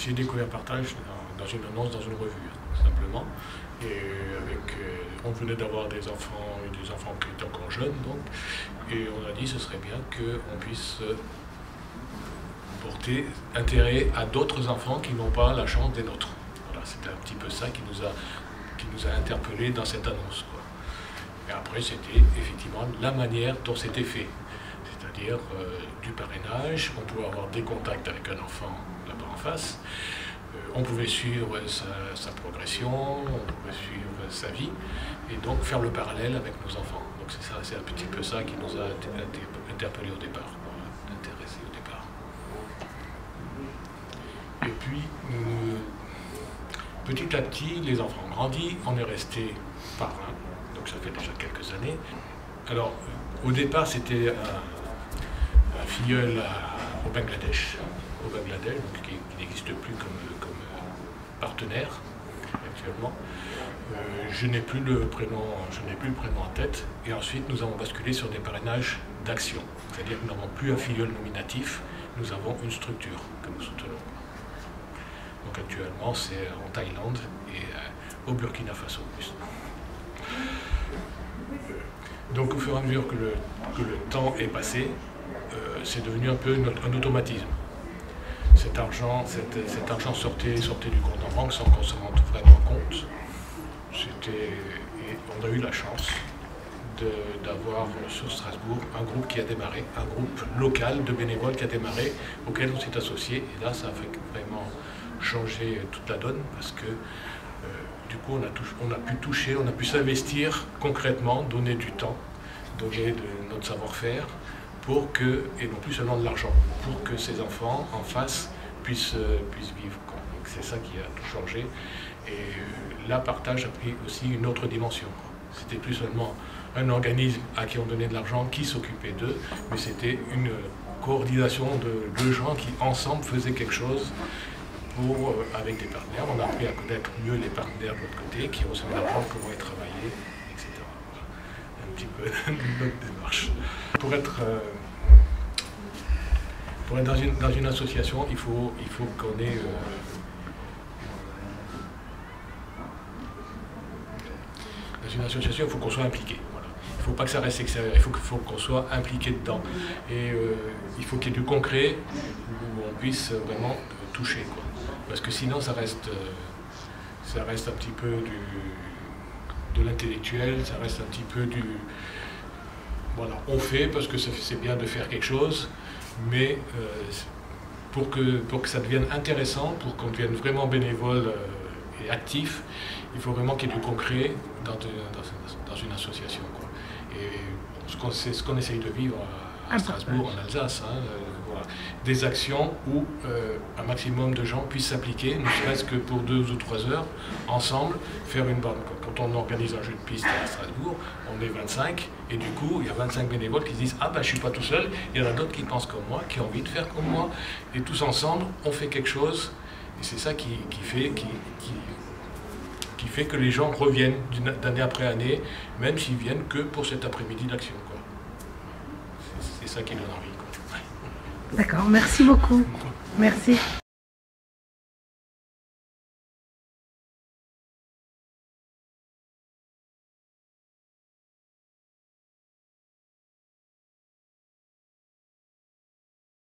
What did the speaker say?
J'ai découvert Partage dans une annonce, dans une revue, simplement. Et on venait d'avoir des enfants qui étaient encore jeunes, donc, et on a dit que ce serait bien qu'on puisse porter intérêt à d'autres enfants qui n'ont pas la chance des nôtres. Voilà, c'était un petit peu ça qui nous a interpellés dans cette annonce, quoi. Et après, c'était effectivement la manière dont c'était fait. C'est-à-dire du parrainage, on pouvait avoir des contacts avec un enfant là-bas en face, on pouvait suivre sa progression, on pouvait suivre sa vie, et donc faire le parallèle avec nos enfants. Donc c'est un petit peu ça qui nous a interpellés au départ, intéressés au départ. Et puis, petit à petit, les enfants ont grandi, on est resté parrain, donc ça fait déjà quelques années. Alors, au départ, c'était un filleul au Bangladesh, donc qui n'existe plus comme partenaire actuellement. Je n'ai plus le prénom en tête. Et ensuite, nous avons basculé sur des parrainages d'action. C'est-à-dire que nous n'avons plus un filleul nominatif, nous avons une structure que nous soutenons. Donc actuellement, c'est en Thaïlande et au Burkina Faso. Donc au fur et à mesure que le temps est passé, c'est devenu un peu un automatisme. Cet argent sortait du compte en banque sans qu'on se rende vraiment compte. Et on a eu la chance d'avoir sur Strasbourg un groupe qui a démarré, un groupe local de bénévoles qui a démarré, auquel on s'est associé. Et là, ça a fait vraiment changer toute la donne parce que du coup, on a pu toucher, on a pu s'investir concrètement, donner du temps, donner de notre savoir-faire, et non plus seulement de l'argent, pour que ces enfants en face puissent vivre. C'est ça qui a tout changé. Et là, Partage a pris aussi une autre dimension. C'était plus seulement un organisme à qui on donnait de l'argent, qui s'occupait d'eux, mais c'était une coordination de gens qui ensemble faisaient quelque chose avec des partenaires. On a appris à connaître mieux les partenaires de l'autre côté, qui ont aussi apprendre comment ils travaillaient, etc. Un petit peu notre démarche. Pour être dans une association, il faut qu'on ait dans une association, il faut qu'on soit impliqué. Voilà. Il ne faut pas que ça reste extérieur, il faut qu'on soit impliqué dedans. Et il faut qu'il y ait du concret où on puisse vraiment toucher, quoi. Parce que sinon, ça reste un petit peu de l'intellectuel, ça reste un petit peu du... Voilà, on fait parce que c'est bien de faire quelque chose, mais pour que ça devienne intéressant, pour qu'on devienne vraiment bénévole et actif, il faut vraiment qu'il y ait du concret dans une association, quoi. Et c'est ce qu'on essaye de vivre à Strasbourg, en Alsace, hein, voilà. Des actions où un maximum de gens puissent s'appliquer, ne serait-ce que pour 2 ou 3 heures, ensemble, faire une bande. Quand on organise un jeu de piste à Strasbourg, on est 25, et du coup, il y a 25 bénévoles qui se disent « Ah ben, je ne suis pas tout seul, il y en a d'autres qui pensent comme moi, qui ont envie de faire comme moi, et tous ensemble, on fait quelque chose. » Et c'est ça qui fait que les gens reviennent d'année après année, même s'ils viennent que pour cet après-midi d'action, quoi. C'est ça qui donne envie, quoi. D'accord, merci beaucoup. Merci.